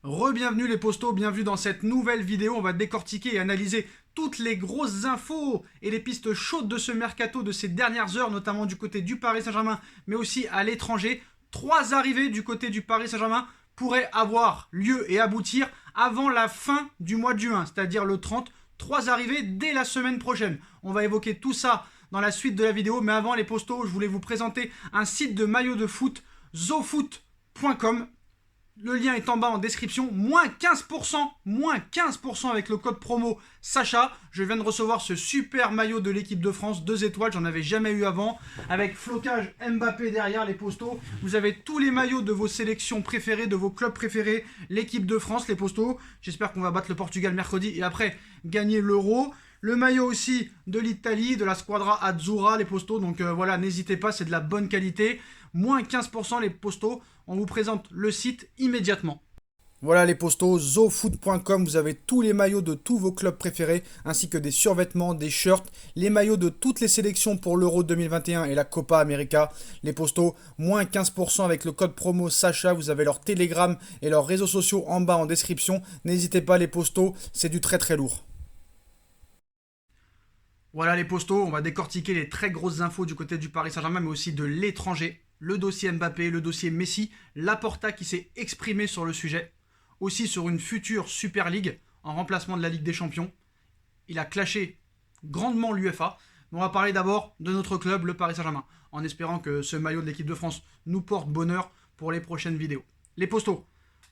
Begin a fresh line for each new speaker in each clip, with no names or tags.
Re-bienvenue les postos, bienvenue dans cette nouvelle vidéo. On va décortiquer et analyser toutes les grosses infos et les pistes chaudes de ce mercato de ces dernières heures, notamment du côté du Paris Saint-Germain, mais aussi à l'étranger. 3 arrivées du côté du Paris Saint-Germain pourraient avoir lieu et aboutir avant la fin du mois de juin, c'est-à-dire le 30. 3 arrivées dès la semaine prochaine. On va évoquer tout ça dans la suite de la vidéo, mais avant les postos, je voulais vous présenter un site de maillots de foot, zofoot.com. Le lien est en bas en description. Moins 15% avec le code promo Sacha. Je viens de recevoir ce super maillot de l'équipe de France, 2 étoiles, j'en avais jamais eu avant. Avec flocage Mbappé derrière les postos. Vous avez tous les maillots de vos sélections préférées, de vos clubs préférés. L'équipe de France, les postos. J'espère qu'on va battre le Portugal mercredi et après gagner l'Euro. Le maillot aussi de l'Italie, de la Squadra Azzurra, les postos. Donc voilà, n'hésitez pas, c'est de la bonne qualité. Moins 15% les postos. On vous présente le site immédiatement. Voilà les postos, zofoot.com, vous avez tous les maillots de tous vos clubs préférés, ainsi que des survêtements, des shirts, les maillots de toutes les sélections pour l'Euro 2021 et la Copa América. Les postos, moins 15% avec le code promo Sacha, vous avez leur Telegram et leurs réseaux sociaux en bas en description. N'hésitez pas les postos, c'est du très très lourd. Voilà les postos, on va décortiquer les très grosses infos du côté du Paris Saint-Germain, mais aussi de l'étranger. Le dossier Mbappé, le dossier Messi, Laporta qui s'est exprimé sur le sujet, aussi sur une future Super League en remplacement de la Ligue des Champions. Il a clashé grandement l'UEFA. On va parler d'abord de notre club, le Paris Saint-Germain, en espérant que ce maillot de l'équipe de France nous porte bonheur pour les prochaines vidéos. Les postos,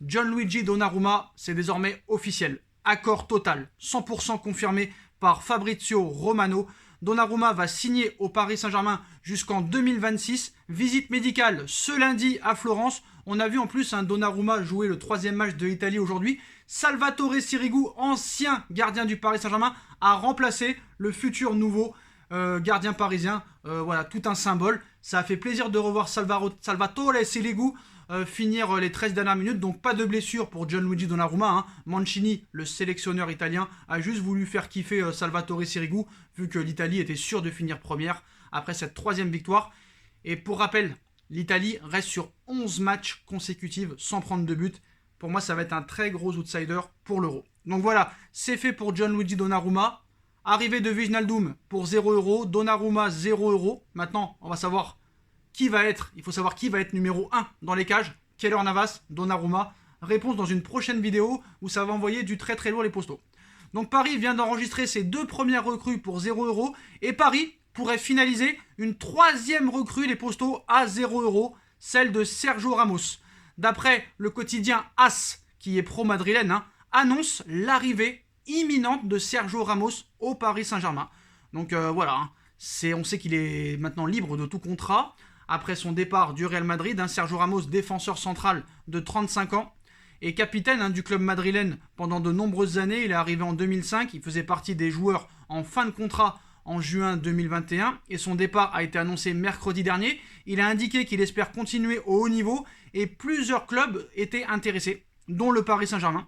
Gianluigi Donnarumma, c'est désormais officiel. Accord total, 100% confirmé par Fabrizio Romano. Donnarumma va signer au Paris Saint-Germain jusqu'en 2026. Visite médicale ce lundi à Florence. On a vu en plus un Donnarumma jouer le 3e match de l'Italie aujourd'hui. Salvatore Sirigu, ancien gardien du Paris Saint-Germain, a remplacé le futur nouveau gardien parisien. Voilà, tout un symbole. Ça a fait plaisir de revoir Salvatore Sirigu finir les 13 dernières minutes. Donc pas de blessure pour Gianluigi Donnarumma. Mancini, le sélectionneur italien, a juste voulu faire kiffer Salvatore Sirigu, vu que l'Italie était sûre de finir première après cette 3e victoire. Et pour rappel, l'Italie reste sur 11 matchs consécutifs sans prendre de but. Pour moi, ça va être un très gros outsider pour l'Euro. Donc voilà, c'est fait pour Gianluigi Donnarumma. Arrivée de Wijnaldum pour 0€, Donnarumma 0€. Maintenant, on va savoir il faut savoir qui va être numéro 1 dans les cages. Keylor Navas, Donnarumma. Réponse dans une prochaine vidéo où ça va envoyer du très très lourd les postos. Donc Paris vient d'enregistrer ses 2 premières recrues pour 0€ et Paris pourrait finaliser une 3e recrue les postos à 0€, celle de Sergio Ramos. D'après le quotidien AS, qui est pro-madrilène, annonce l'arrivée imminente de Sergio Ramos au Paris Saint-Germain. Donc voilà, on sait qu'il est maintenant libre de tout contrat. Après son départ du Real Madrid, Sergio Ramos, défenseur central de 35 ans, et capitaine du club madrilène pendant de nombreuses années. Il est arrivé en 2005, il faisait partie des joueurs en fin de contrat en juin 2021, et son départ a été annoncé mercredi dernier. Il a indiqué qu'il espère continuer au haut niveau, et plusieurs clubs étaient intéressés, dont le Paris Saint-Germain.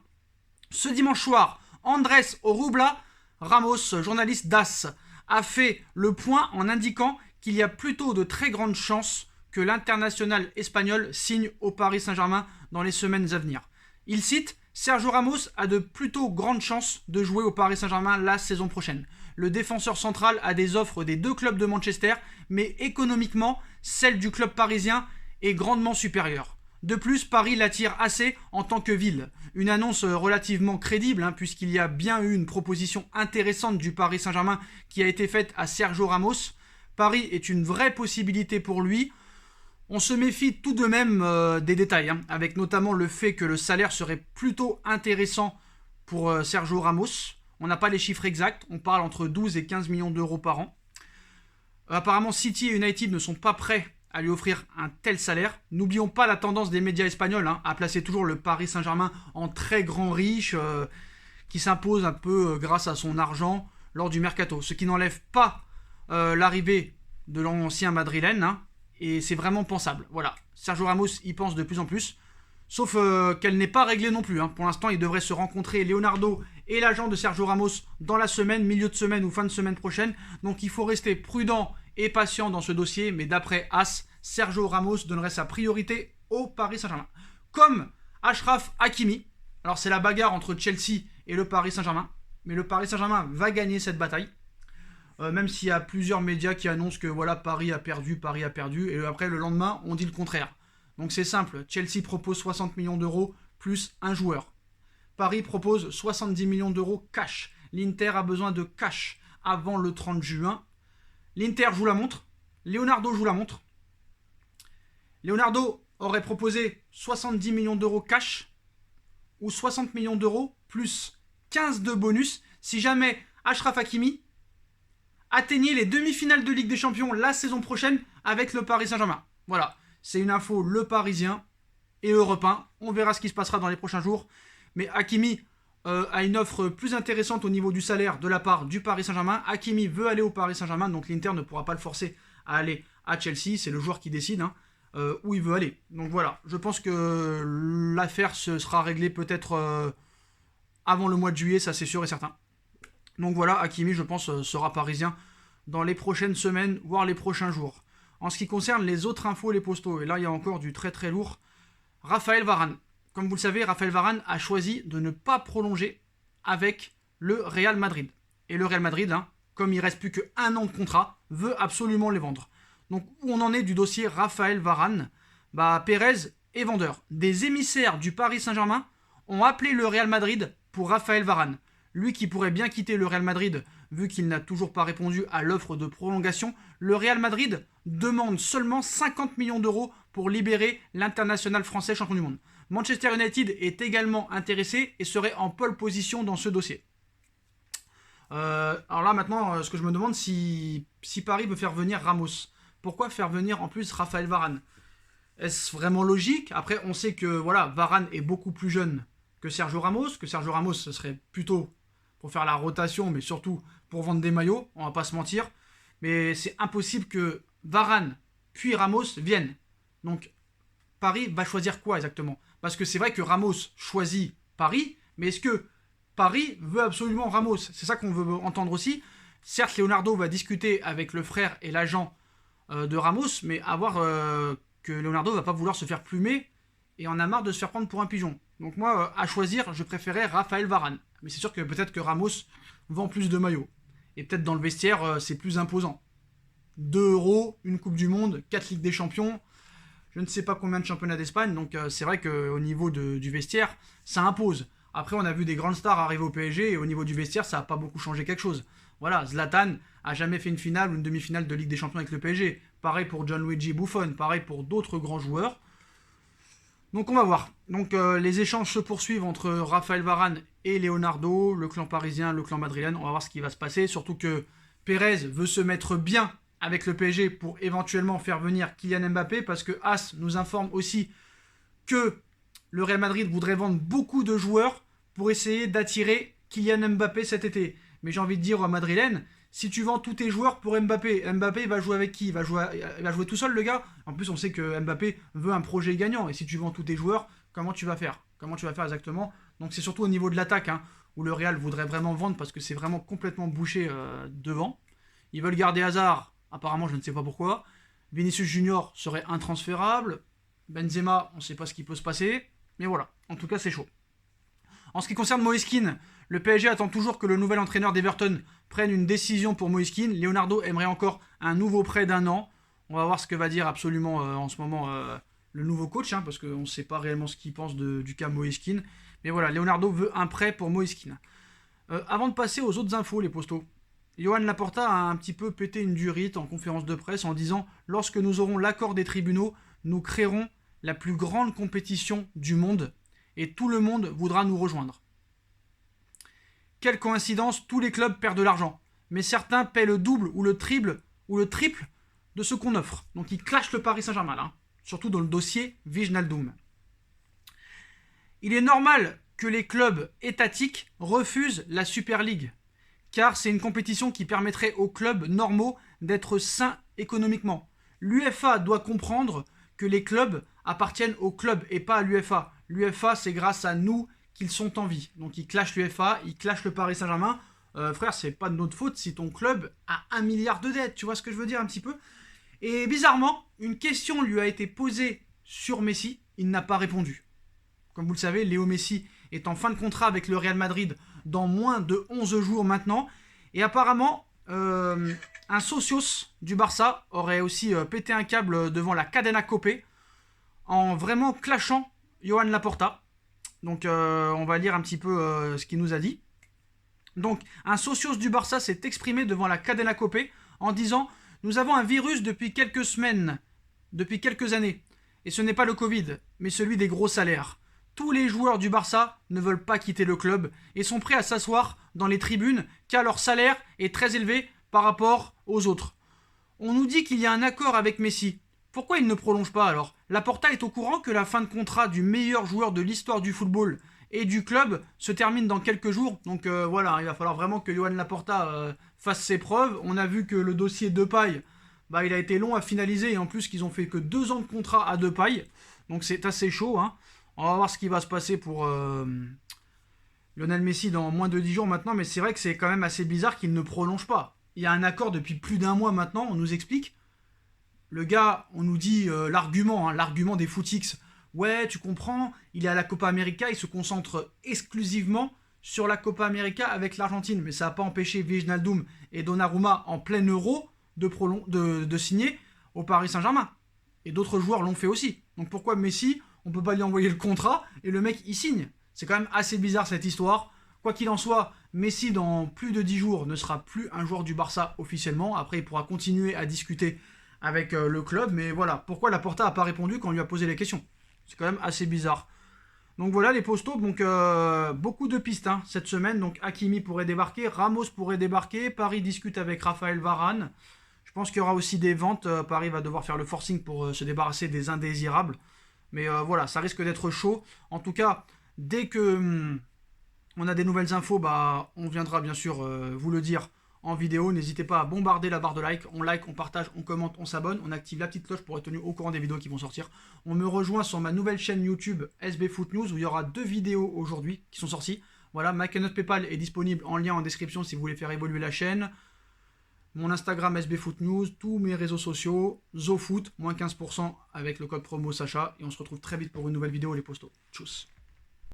Ce dimanche soir, Andrés Orubla, Ramos, journaliste d'AS, a fait le point en indiquant qu'il y a plutôt de très grandes chances que l'international espagnol signe au Paris Saint-Germain dans les semaines à venir. Il cite « Sergio Ramos a de plutôt grandes chances de jouer au Paris Saint-Germain la saison prochaine. Le défenseur central a des offres des 2 clubs de Manchester, mais économiquement, celle du club parisien est grandement supérieure. De plus, Paris l'attire assez en tant que ville. Une annonce relativement crédible, puisqu'il y a bien eu une proposition intéressante du Paris Saint-Germain qui a été faite à Sergio Ramos. Paris est une vraie possibilité pour lui. On se méfie tout de même des détails, avec notamment le fait que le salaire serait plutôt intéressant pour Sergio Ramos. On n'a pas les chiffres exacts, on parle entre 12 et 15 millions d'euros par an. Apparemment, City et United ne sont pas prêts à lui offrir un tel salaire. N'oublions pas la tendance des médias espagnols à placer toujours le Paris Saint-Germain en très grand riche, qui s'impose un peu grâce à son argent lors du mercato. Ce qui n'enlève pas l'arrivée de l'ancien madrilène, et c'est vraiment pensable. Voilà, Sergio Ramos y pense de plus en plus, sauf qu'elle n'est pas réglée non plus. Pour l'instant, il devrait se rencontrer Leonardo et l'agent de Sergio Ramos dans la semaine, milieu de semaine ou fin de semaine prochaine. Donc il faut rester prudent et patient dans ce dossier, mais d'après AS, Sergio Ramos donnerait sa priorité au Paris Saint-Germain. Comme Achraf Hakimi, Alors c'est la bagarre entre Chelsea et le Paris Saint-Germain. Mais le Paris Saint-Germain va gagner cette bataille. Même s'il y a plusieurs médias qui annoncent que voilà, Paris a perdu, et après le lendemain, on dit le contraire. Donc c'est simple, Chelsea propose 60 millions d'euros plus un joueur. Paris propose 70 millions d'euros cash. L'Inter a besoin de cash avant le 30 juin. L'Inter joue la montre, Leonardo joue la montre. Leonardo aurait proposé 70 millions d'euros cash ou 60 millions d'euros plus 15 de bonus si jamais Achraf Hakimi atteignait les demi-finales de Ligue des Champions la saison prochaine avec le Paris Saint-Germain. Voilà, c'est une info Le Parisien et Europe 1. On verra ce qui se passera dans les prochains jours. Mais Hakimi a une offre plus intéressante au niveau du salaire de la part du Paris Saint-Germain. Hakimi veut aller au Paris Saint-Germain, donc l'Inter ne pourra pas le forcer à aller à Chelsea. C'est le joueur qui décide où il veut aller. Donc voilà, je pense que l'affaire se sera réglée peut-être avant le mois de juillet, ça c'est sûr et certain. Donc voilà, Hakimi, je pense, sera parisien dans les prochaines semaines, voire les prochains jours. En ce qui concerne les autres infos, les postaux, et là il y a encore du très très lourd, Raphaël Varane. Comme vous le savez, Raphaël Varane a choisi de ne pas prolonger avec le Real Madrid. Et le Real Madrid, comme il reste plus qu'un an de contrat, veut absolument les vendre. Donc où on en est du dossier Raphaël Varane, Pérez est vendeur. Des émissaires du Paris Saint-Germain ont appelé le Real Madrid pour Raphaël Varane. Lui qui pourrait bien quitter le Real Madrid vu qu'il n'a toujours pas répondu à l'offre de prolongation. Le Real Madrid demande seulement 50 millions d'euros pour libérer l'international français champion du monde. Manchester United est également intéressé et serait en pole position dans ce dossier. Alors là maintenant, ce que je me demande, si Paris veut faire venir Ramos, pourquoi faire venir en plus Raphaël Varane? Est-ce vraiment logique? Après, on sait que voilà, Varane est beaucoup plus jeune que Sergio Ramos, ce serait plutôt pour faire la rotation, mais surtout pour vendre des maillots, on va pas se mentir. Mais c'est impossible que Varane puis Ramos viennent. Donc Paris va choisir quoi exactement? Parce que c'est vrai que Ramos choisit Paris, mais est-ce que Paris veut absolument Ramos? C'est ça qu'on veut entendre aussi. Certes, Leonardo va discuter avec le frère et l'agent de Ramos, mais à voir que Leonardo va pas vouloir se faire plumer et en a marre de se faire prendre pour un pigeon. Donc moi, à choisir, je préférais Raphaël Varane. Mais c'est sûr que peut-être que Ramos vend plus de maillots. Et peut-être dans le vestiaire, c'est plus imposant. 2 euros, une Coupe du Monde, 4 Ligues des Champions, je ne sais pas combien de championnats d'Espagne, donc c'est vrai qu'au niveau du vestiaire, ça impose. Après, on a vu des grandes stars arriver au PSG, et au niveau du vestiaire, ça n'a pas beaucoup changé quelque chose. Voilà, Zlatan a jamais fait une finale ou une demi-finale de Ligue des Champions avec le PSG. Pareil pour Gianluigi Buffon, pareil pour d'autres grands joueurs. Donc on va voir. Donc les échanges se poursuivent entre Raphaël Varane et Leonardo, le clan parisien, le clan madrilène. On va voir ce qui va se passer. Surtout que Pérez veut se mettre bien avec le PSG pour éventuellement faire venir Kylian Mbappé, parce que AS nous informe aussi que le Real Madrid voudrait vendre beaucoup de joueurs pour essayer d'attirer Kylian Mbappé cet été. Mais j'ai envie de dire aux madrilènes, si tu vends tous tes joueurs pour Mbappé, Mbappé va jouer avec qui? Il va jouer tout seul, le gars. En plus, on sait que Mbappé veut un projet gagnant. Et si tu vends tous tes joueurs, comment tu vas faire? Comment tu vas faire exactement? Donc c'est surtout au niveau de l'attaque où le Real voudrait vraiment vendre, parce que c'est vraiment complètement bouché devant. Ils veulent garder Hazard, apparemment je ne sais pas pourquoi. Vinicius Junior serait intransférable. Benzema, on ne sait pas ce qui peut se passer. Mais voilà, en tout cas c'est chaud. En ce qui concerne Moise Kean, le PSG attend toujours que le nouvel entraîneur d'Everton prenne une décision pour Moise Kean. Leonardo aimerait encore un nouveau prêt d'1 an. On va voir ce que va dire absolument en ce moment le nouveau coach, parce qu'on ne sait pas réellement ce qu'il pense du cas Moise Kean. Mais voilà, Leonardo veut un prêt pour Moise Kean. Avant de passer aux autres infos, les postos, Johan Laporta a un petit peu pété une durite en conférence de presse en disant « Lorsque nous aurons l'accord des tribunaux, nous créerons la plus grande compétition du monde et tout le monde voudra nous rejoindre. » Quelle coïncidence, tous les clubs perdent de l'argent, mais certains paient le double ou le triple de ce qu'on offre. Donc ils clashent le Paris Saint-Germain, surtout dans le dossier Wijnaldum. Il est normal que les clubs étatiques refusent la Super League, car c'est une compétition qui permettrait aux clubs normaux d'être sains économiquement. L'UEFA doit comprendre que les clubs appartiennent aux clubs et pas à l'UEFA. L'UEFA, c'est grâce à nous qu'ils sont en vie. Donc ils clashent l'UEFA, ils clashent le Paris Saint-Germain. Frère, c'est pas de notre faute si ton club a 1 milliard de dettes. Tu vois ce que je veux dire un petit peu? Et bizarrement, une question lui a été posée sur Messi. Il n'a pas répondu. Comme vous le savez, Léo Messi est en fin de contrat avec le Real Madrid dans moins de 11 jours maintenant. Et apparemment, un socios du Barça aurait aussi pété un câble devant la Cadena Copé en vraiment clashant Joan Laporta. Donc on va lire un petit peu ce qu'il nous a dit. Donc un socios du Barça s'est exprimé devant la Cadena Copé en disant « Nous avons un virus depuis quelques semaines, depuis quelques années. Et ce n'est pas le Covid, mais celui des gros salaires. Tous les joueurs du Barça ne veulent pas quitter le club et sont prêts à s'asseoir dans les tribunes car leur salaire est très élevé par rapport aux autres. On nous dit qu'il y a un accord avec Messi. Pourquoi il ne prolonge pas alors? Laporta est au courant que la fin de contrat du meilleur joueur de l'histoire du football et du club se termine dans quelques jours. Donc voilà, il va falloir vraiment que Joan Laporta fasse ses preuves. On a vu que le dossier Depay, il a été long à finaliser et en plus qu'ils ont fait que 2 ans de contrat à Depay. Donc c'est assez chaud. Hein. On va voir ce qui va se passer pour Lionel Messi dans moins de 10 jours maintenant. Mais c'est vrai que c'est quand même assez bizarre qu'il ne prolonge pas. Il y a un accord depuis plus d'1 mois maintenant, on nous explique. Le gars, on nous dit l'argument des footix. Ouais, tu comprends, il est à la Copa América, il se concentre exclusivement sur la Copa América avec l'Argentine. Mais ça n'a pas empêché Wijnaldum et Donnarumma en plein euro de signer au Paris Saint-Germain. Et d'autres joueurs l'ont fait aussi. Donc pourquoi Messi, on ne peut pas lui envoyer le contrat et le mec, il signe? C'est quand même assez bizarre cette histoire. Quoi qu'il en soit, Messi, dans plus de 10 jours, ne sera plus un joueur du Barça officiellement. Après, il pourra continuer à discuter avec le club. Mais voilà, pourquoi Laporta n'a pas répondu quand on lui a posé les questions? C'est quand même assez bizarre. Donc voilà les postos. Donc beaucoup de pistes cette semaine. Donc Hakimi pourrait débarquer, Ramos pourrait débarquer. Paris discute avec Raphaël Varane. Je pense qu'il y aura aussi des ventes. Paris va devoir faire le forcing pour se débarrasser des indésirables. Mais voilà, ça risque d'être chaud. En tout cas, dès que on a des nouvelles infos, on viendra bien sûr vous le dire en vidéo. N'hésitez pas à bombarder la barre de like. On like, on partage, on commente, on s'abonne. On active la petite cloche pour être tenu au courant des vidéos qui vont sortir. On me rejoint sur ma nouvelle chaîne YouTube SB Foot News où il y aura 2 vidéos aujourd'hui qui sont sorties. Voilà, ma cagnotte PayPal est disponible en lien en description si vous voulez faire évoluer la chaîne. Mon Instagram SB Foot News, tous mes réseaux sociaux, ZoFoot, moins 15% avec le code promo Sacha. Et on se retrouve très vite pour une nouvelle vidéo les postos. Tchuss.